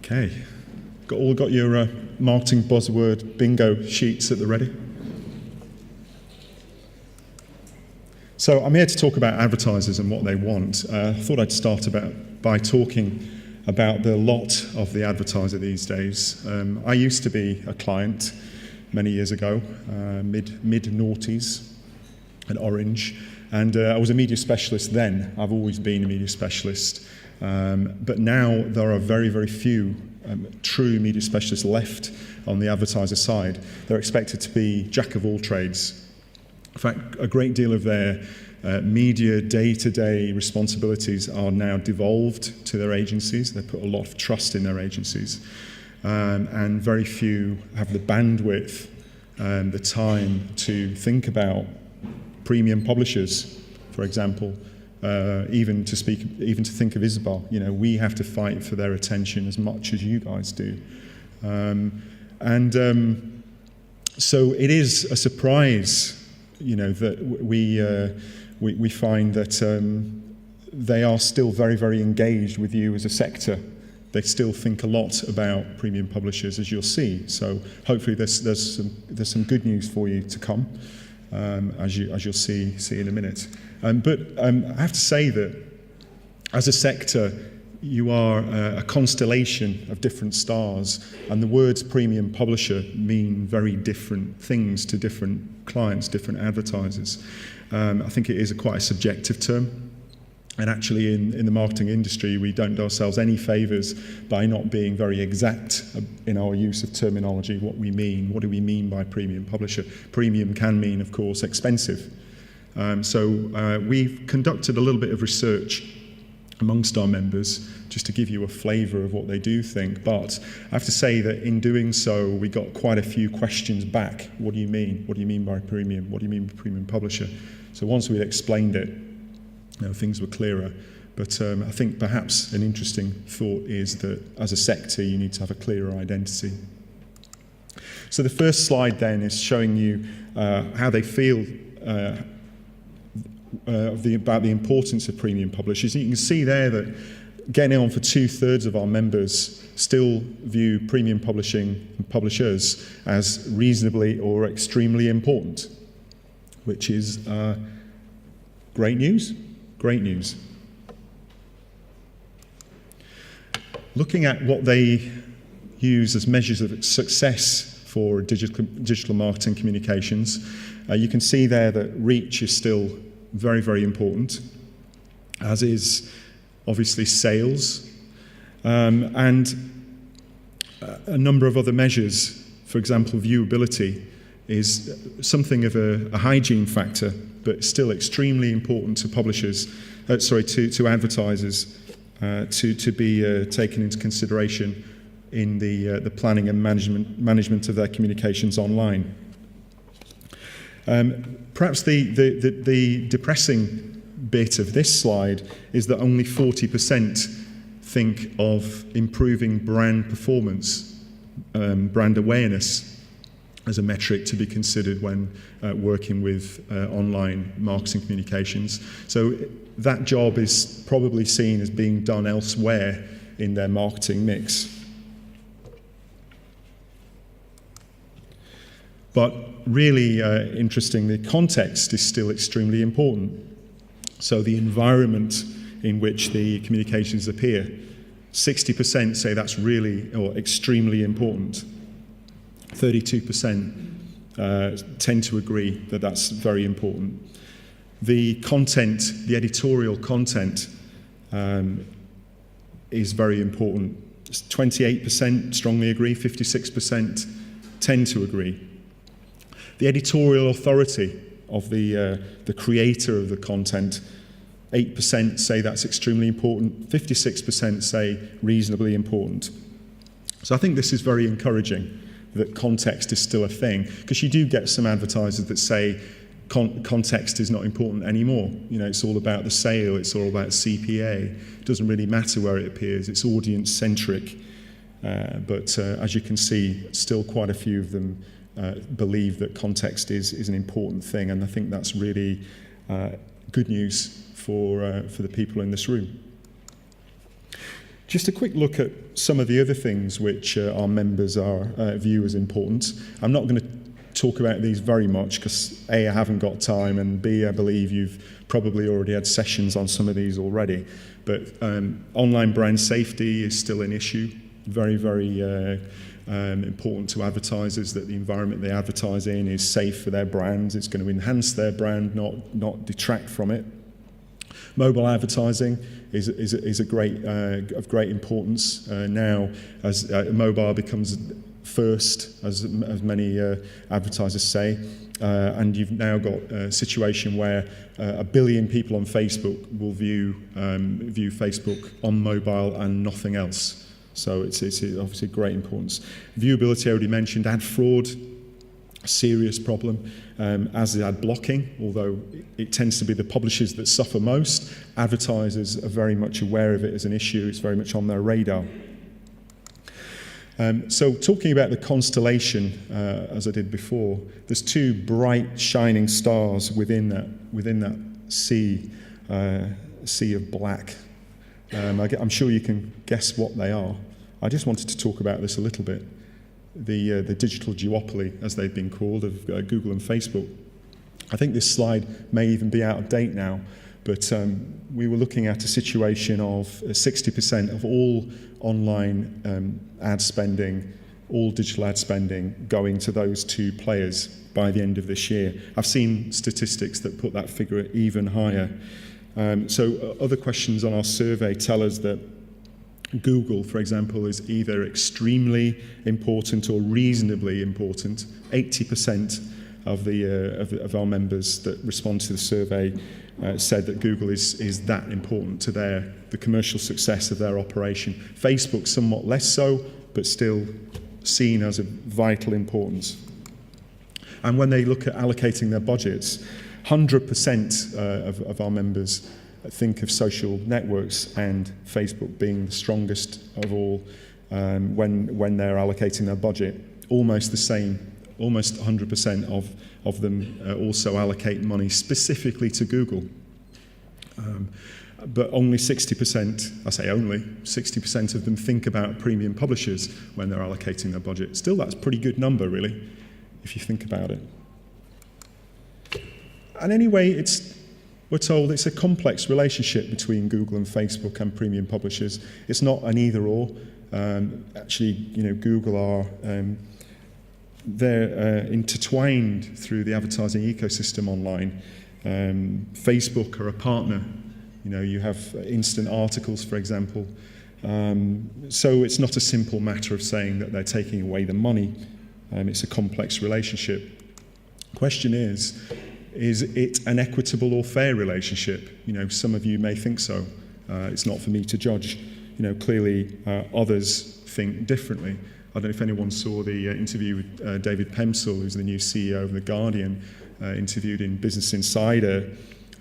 Okay, got your marketing buzzword bingo sheets at the ready? So I'm here to talk about advertisers and what they want. I thought I'd start by talking about the lot of the advertiser these days. I used to be a client many years ago, mid-noughties at Orange, and I was a media specialist then. I've always been a media specialist. But now there are very, very few true media specialists left on the advertiser side. They're expected to be jack of all trades. In fact, a great deal of their media day-to-day responsibilities are now devolved to their agencies. They put a lot of trust in their agencies. And very few have the bandwidth and the time to think about premium publishers, for example. Even to think of ISBA, you know, we have to fight for their attention as much as you guys do, so it is a surprise, you know, that we find that they are still very, very engaged with you as a sector. They still think a lot about premium publishers, as you'll see. So hopefully there's some good news for you to come, as you'll see in a minute. But I have to say that as a sector, you are a constellation of different stars, and the words premium publisher mean very different things to different clients, different advertisers. I think it is quite a subjective term. And actually in the marketing industry, we don't do ourselves any favours by not being very exact in our use of terminology, what we mean. What do we mean by premium publisher? Premium can mean, of course, expensive. So we've conducted a little bit of research amongst our members just to give you a flavour of what they do think. But I have to say that in doing so, we got quite a few questions back. What do you mean? What do you mean by premium? What do you mean by premium publisher? So once we'd explained it, things were clearer. But I think perhaps an interesting thought is that as a sector, you need to have a clearer identity. So the first slide then is showing you how they feel about the importance of premium publishers. You can see there that getting on for 2/3 of our members still view premium publishing and publishers as reasonably or extremely important, which is great news. Great news. Looking at what they use as measures of success for digital marketing communications, you can see there that reach is still very, very important, as is obviously sales, and a number of other measures. For example, viewability is something of a hygiene factor, but still extremely important to publishers, to advertisers, to be taken into consideration in the planning and management of their communications online. Perhaps the depressing bit of this slide is that only 40% think of improving brand performance, brand awareness, as a metric to be considered when working with online marketing communications. So that job is probably seen as being done elsewhere in their marketing mix. But really interesting, the context is still extremely important. So the environment in which the communications appear, 60% say that's really or extremely important. 32% tend to agree that that's very important. The content, the editorial content, is very important. 28% strongly agree, 56% tend to agree. The editorial authority of the creator of the content, 8% say that's extremely important, 56% say reasonably important. So I think this is very encouraging that context is still a thing, because you do get some advertisers that say context is not important anymore. You know, it's all about the sale, it's all about CPA. It doesn't really matter where it appears, it's audience-centric. But as you can see, still quite a few of them believe that context is an important thing, and I think that's really good news for the people in this room. Just a quick look at some of the other things which our members view as important. I'm not going to talk about these very much because A, I haven't got time, and B, I believe you've probably already had sessions on some of these already. But online brand safety is still an issue. Very, very important to advertisers that the environment they advertise in is safe for their brands. It's going to enhance their brand, not detract from it. Mobile advertising is of great importance now as mobile becomes first, as many advertisers say, and you've now got a situation where 1 billion people on Facebook will view Facebook on mobile and nothing else. So it's obviously great importance. Viewability, I already mentioned. Ad fraud, serious problem, as is ad blocking, although it tends to be the publishers that suffer most. Advertisers are very much aware of it as an issue. It's very much on their radar. So talking about the constellation, as I did before, there's 2 bright shining stars within that sea of black. I'm sure you can guess what they are. I just wanted to talk about this a little bit. The digital duopoly, as they've been called, of Google and Facebook. I think this slide may even be out of date now, but we were looking at a situation of 60% of all online ad spending, all digital ad spending, going to those 2 players by the end of this year. I've seen statistics that put that figure even higher. So other questions on our survey tell us that Google, for example, is either extremely important or reasonably important. 80% of our members that respond to the survey said that Google is that important to the commercial success of their operation. Facebook somewhat less so, but still seen as of vital importance. And when they look at allocating their budgets, 100% of our members think of social networks and Facebook being the strongest of all when they're allocating their budget. Almost the same, almost 100% of them also allocate money specifically to Google. But only 60%, I say only, 60% of them think about premium publishers when they're allocating their budget. Still, that's a pretty good number, really, if you think about it. And anyway, we're told it's a complex relationship between Google and Facebook and premium publishers. It's not an either-or. Actually, Google are they're intertwined through the advertising ecosystem online. Facebook are a partner. You have instant articles, for example. So it's not a simple matter of saying that they're taking away the money. It's a complex relationship. Question is it an equitable or fair relationship? Some of you may think so. It's not for me to judge. Clearly others think differently. I don't know if anyone saw the interview with David Pemsel, who's the new CEO of The Guardian, interviewed in Business Insider.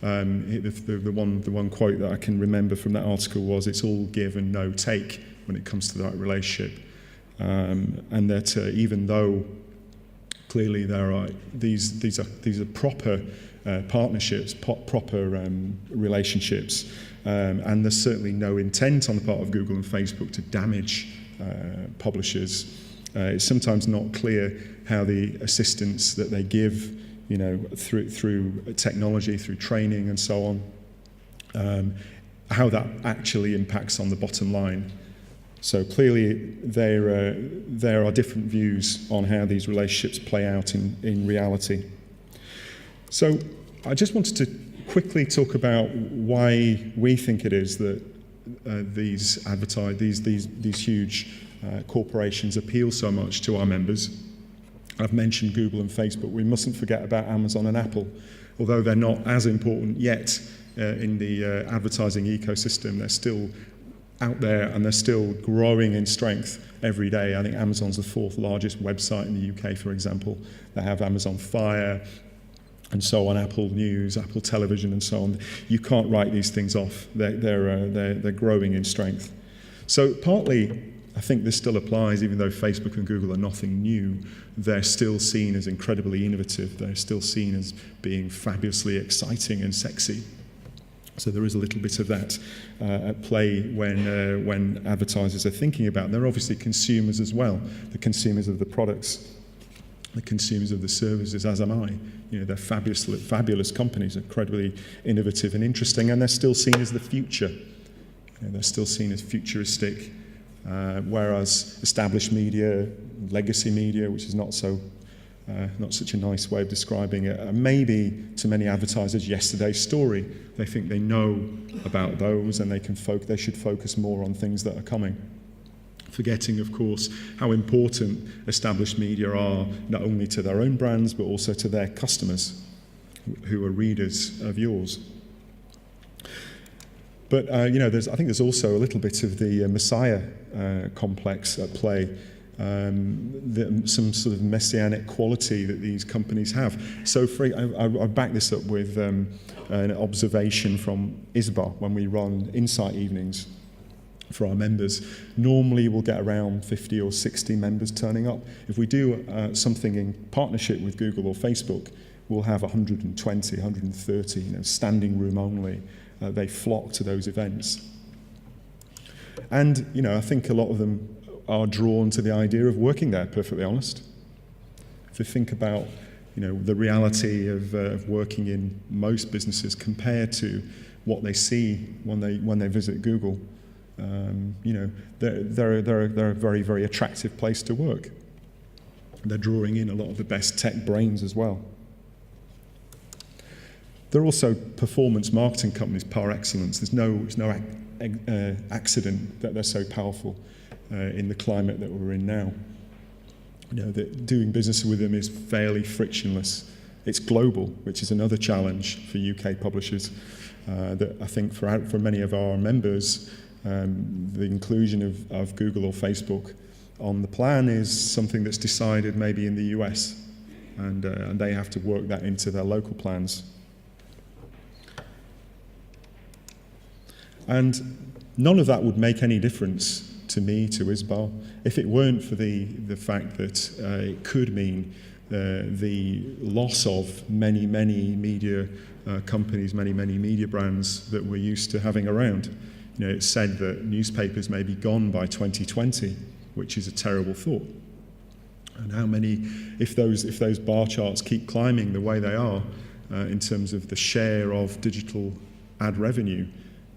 The one quote that I can remember from that article was, "It's all give and no take when it comes to that relationship," and that even though clearly there are these are proper partnerships, proper relationships, and there's certainly no intent on the part of Google and Facebook to damage publishers. It's sometimes not clear how the assistance that they give, through technology, through training and so on, how that actually impacts on the bottom line. So clearly there are different views on how these relationships play out in reality. So I just wanted to quickly talk about why we think it is that these huge corporations appeal so much to our members. I've mentioned Google and Facebook. We mustn't forget about Amazon and Apple. Although they're not as important yet in the advertising ecosystem, they're still out there and they're still growing in strength every day. I think Amazon's the 4th largest website in the UK, for example. They have Amazon Fire and so on, Apple News, Apple Television and so on. You can't write these things off. They're growing in strength. So partly, I think this still applies, even though Facebook and Google are nothing new. They're still seen as incredibly innovative. They're still seen as being fabulously exciting and sexy. So there is a little bit of that at play when advertisers are thinking about. They're obviously consumers as well, the consumers of the products, the consumers of the services, as am I. You know, they're fabulous companies, incredibly innovative and interesting, and they're still seen as the future. You know, they're still seen as futuristic, whereas established media, legacy media, which is not such a nice way of describing it, maybe to many advertisers yesterday's story. They think they know about those, and they should focus more on things that are coming. Forgetting, of course, how important established media are, not only to their own brands, but also to their customers, who are readers of yours. But you know, I think there's also a little bit of the Messiah complex at play. Some sort of messianic quality that these companies have. So I back this up with an observation from ISBA when we run insight evenings for our members. Normally we'll get around 50 or 60 members turning up. If we do something in partnership with Google or Facebook, we'll have 120, 130, you know, standing room only. They flock to those events. And, you know, I think a lot of them are drawn to the idea of working there, perfectly honest. If you think about, you know, the reality of working in most businesses compared to what they see when they visit Google, you know, they're a very, very attractive place to work. They're drawing in a lot of the best tech brains as well. They're also performance marketing companies par excellence. It's no accident that they're so powerful in the climate that we're in now. You know, that doing business with them is fairly frictionless. It's global, which is another challenge for UK publishers. That I think for many of our members, the inclusion of Google or Facebook on the plan is something that's decided maybe in the US, and they have to work that into their local plans. And none of that would make any difference to me, to ISBA, if it weren't for the fact that it could mean the loss of many media companies, many media brands that we're used to having around. You know, it's said that newspapers may be gone by 2020, which is a terrible thought. And how many, if those bar charts keep climbing the way they are, in terms of the share of digital ad revenue,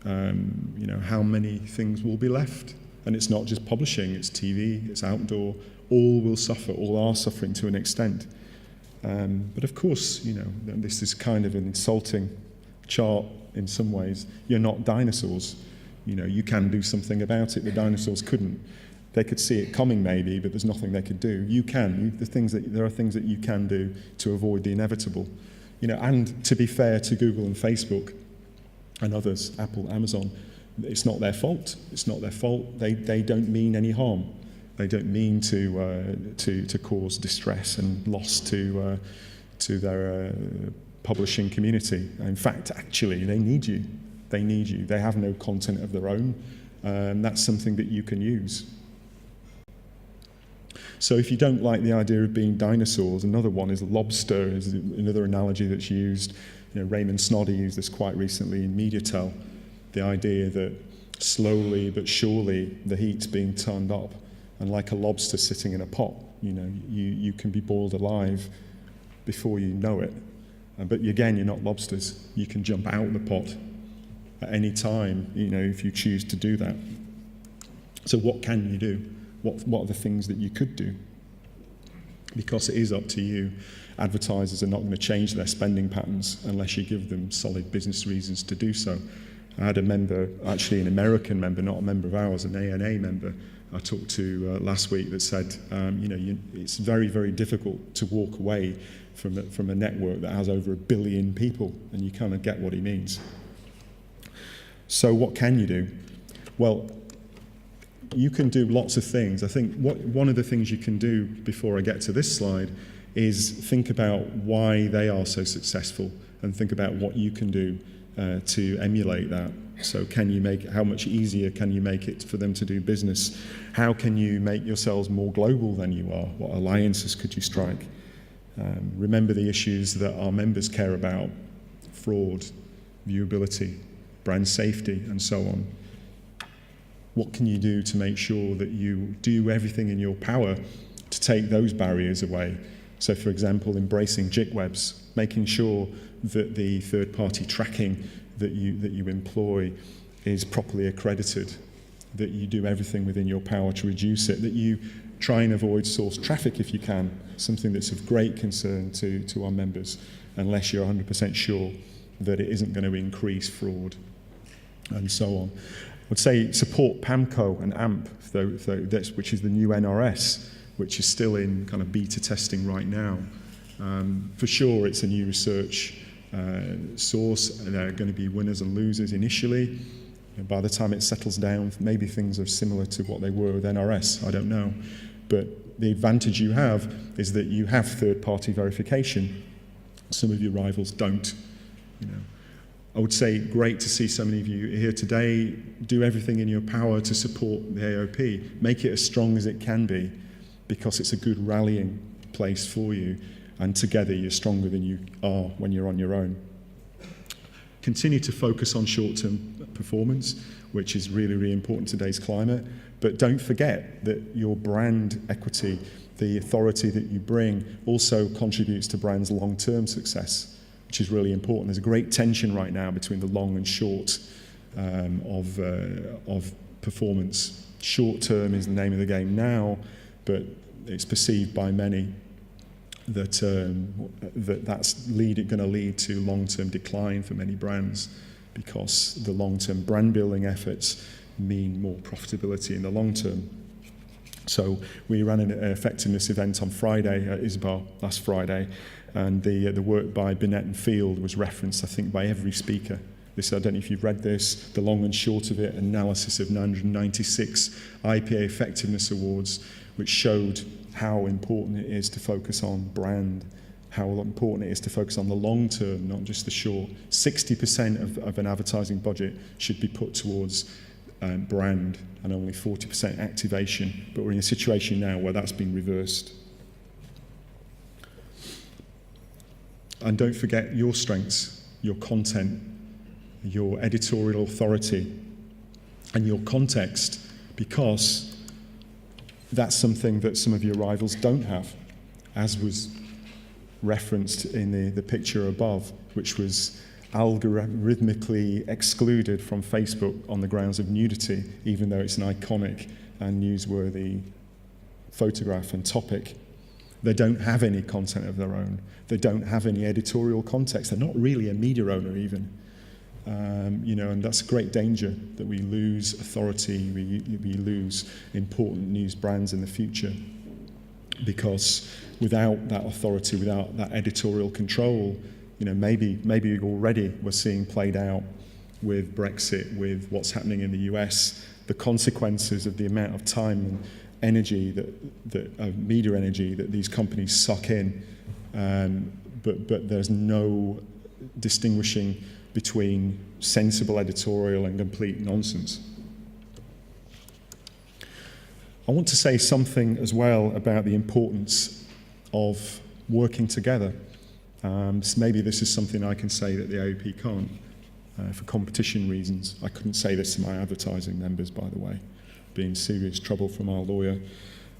you know, how many things will be left? And it's not just publishing, it's TV, it's outdoor, all will suffer, all are suffering to an extent. But of course, you know, this is kind of an insulting chart in some ways. You're not dinosaurs. You know, you can do something about it. The dinosaurs couldn't. They could see it coming maybe, but there's nothing they could do. You can. There are things that you can do to avoid the inevitable. You know, and to be fair to Google and Facebook and others, Apple, Amazon, it's not their fault. It's not their fault. They don't mean any harm. They don't mean to cause distress and loss to their publishing community. In fact, actually, they need you. They need you. They have no content of their own. That's something that you can use. So if you don't like the idea of being dinosaurs, another one is lobster, is another analogy that's used. You know, Raymond Snoddy used this quite recently in MediaTel, the idea that slowly but surely the heat's being turned up, and like a lobster sitting in a pot, you know, you can be boiled alive before you know it. But again, you're not lobsters. You can jump out of the pot at any time, you know, if you choose to do that. So what can you do? What are the things that you could do? Because it is up to you. Advertisers are not going to change their spending patterns unless you give them solid business reasons to do so. I had a member, actually an American member, not a member of ours, an ANA member, I talked to last week that said, you know, it's very, very difficult to walk away from a network that has over 1 billion people, and you kind of get what he means. So what can you do? Well, you can do lots of things. I think one of the things you can do before I get to this slide is think about why they are so successful and think about what you can do to emulate that. So how much easier can you make it for them to do business? How can you make yourselves more global than you are? What alliances could you strike? Remember the issues that our members care about: fraud, viewability, brand safety, and so on. What can you do to make sure that you do everything in your power to take those barriers away? So, for example, embracing JIC webs, making sure that the third-party tracking that you employ is properly accredited, that you do everything within your power to reduce it, that you try and avoid source traffic if you can, something that's of great concern to our members, unless you're 100% sure that it isn't going to increase fraud, and so on. I would say support PAMCO and AMP, which is the new NRS, which is still in kind of beta testing right now. For sure, it's a new research source, and there are going to be winners and losers initially. And by the time it settles down, maybe things are similar to what they were with NRS, I don't know. But the advantage you have is that you have third-party verification. Some of your rivals don't, you know. I would say great to see so many of you here today. Do everything in your power to support the AOP. Make it as strong as it can be, because it's a good rallying place for you, and together you're stronger than you are when you're on your own. Continue to focus on short-term performance, which is really, really important in today's climate, but don't forget that your brand equity, the authority that you bring, also contributes to brand's long-term success, which is really important. There's a great tension right now between the long and short of performance. Short-term is the name of the game now, but it's perceived by many that that's going to lead to long-term decline for many brands, because the long-term brand building efforts mean more profitability in the long term. So we ran an effectiveness event on Friday at ISBA last Friday, and the work by Binet and Field was referenced, I think, by every speaker. This, I don't know if you've read this, the long and short of it, analysis of 996 IPA effectiveness awards, which showed how important it is to focus on brand, how important it is to focus on the long term, not just the short. 60% of an advertising budget should be put towards brand, and only 40% activation. But we're in a situation now where that's been reversed. And don't forget your strengths, your content, your editorial authority, and your context, because that's something that some of your rivals don't have, as was referenced in the picture above, which was algorithmically excluded from Facebook on the grounds of nudity, even though it's an iconic and newsworthy photograph and topic. They don't have any content of their own. They don't have any editorial context. They're not really a media owner even. And that's a great danger, that we lose authority, we lose important news brands in the future, because without that authority, without that editorial control, maybe already we're seeing played out with Brexit, with what's happening in the US, the consequences of the amount of time and energy media energy that these companies suck in, but there's no distinguishing between sensible editorial and complete nonsense. I want to say something as well about the importance of working together. Maybe this is something I can say that the AOP can't, for competition reasons. I couldn't say this to my advertising members, by the way, be in serious trouble from our lawyer.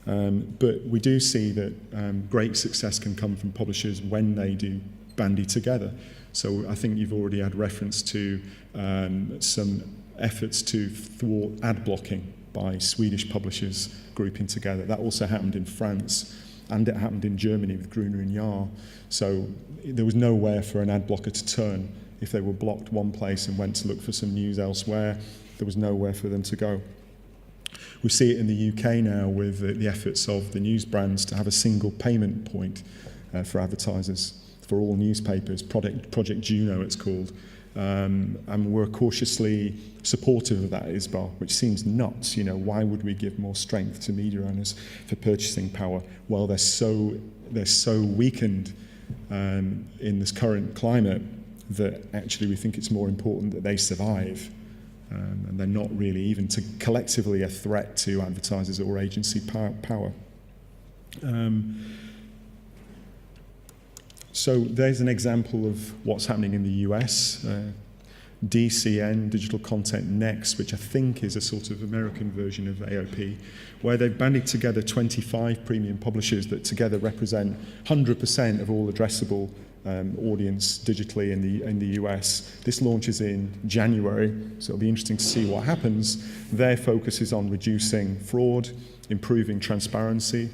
But we do see that great success can come from publishers when they do bandy together. So I think you've already had reference to some efforts to thwart ad blocking by Swedish publishers grouping together. That also happened in France, and it happened in Germany with Gruner and Jahr. So there was nowhere for an ad blocker to turn. If they were blocked one place and went to look for some news elsewhere, there was nowhere for them to go. We see it in the UK now with the efforts of the news brands to have a single payment point for advertisers for all newspapers, Project Juno it's called. And we're cautiously supportive of that ISBA, which seems nuts. Why would we give more strength to media owners for purchasing power? Well, they're so weakened in this current climate that actually we think it's more important that they survive. And they're not really even collectively a threat to advertisers or agency power. So there's an example of what's happening in the US. DCN, Digital Content Next, which I think is a sort of American version of AOP, where they've banded together 25 premium publishers that together represent 100% of all addressable audience digitally in the US. This launches in January, so it'll be interesting to see what happens. Their focus is on reducing fraud, improving transparency,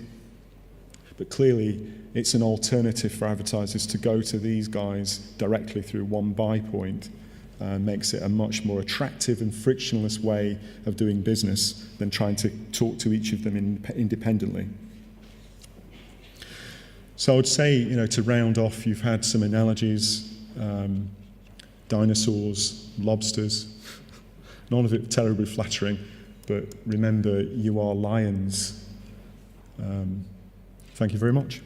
but clearly it's an alternative for advertisers to go to these guys directly through one buy point. Makes it a much more attractive and frictionless way of doing business than trying to talk to each of them independently. So I would say, you know, to round off, you've had some analogies, dinosaurs, lobsters, none of it terribly flattering, but remember, you are lions. Thank you very much.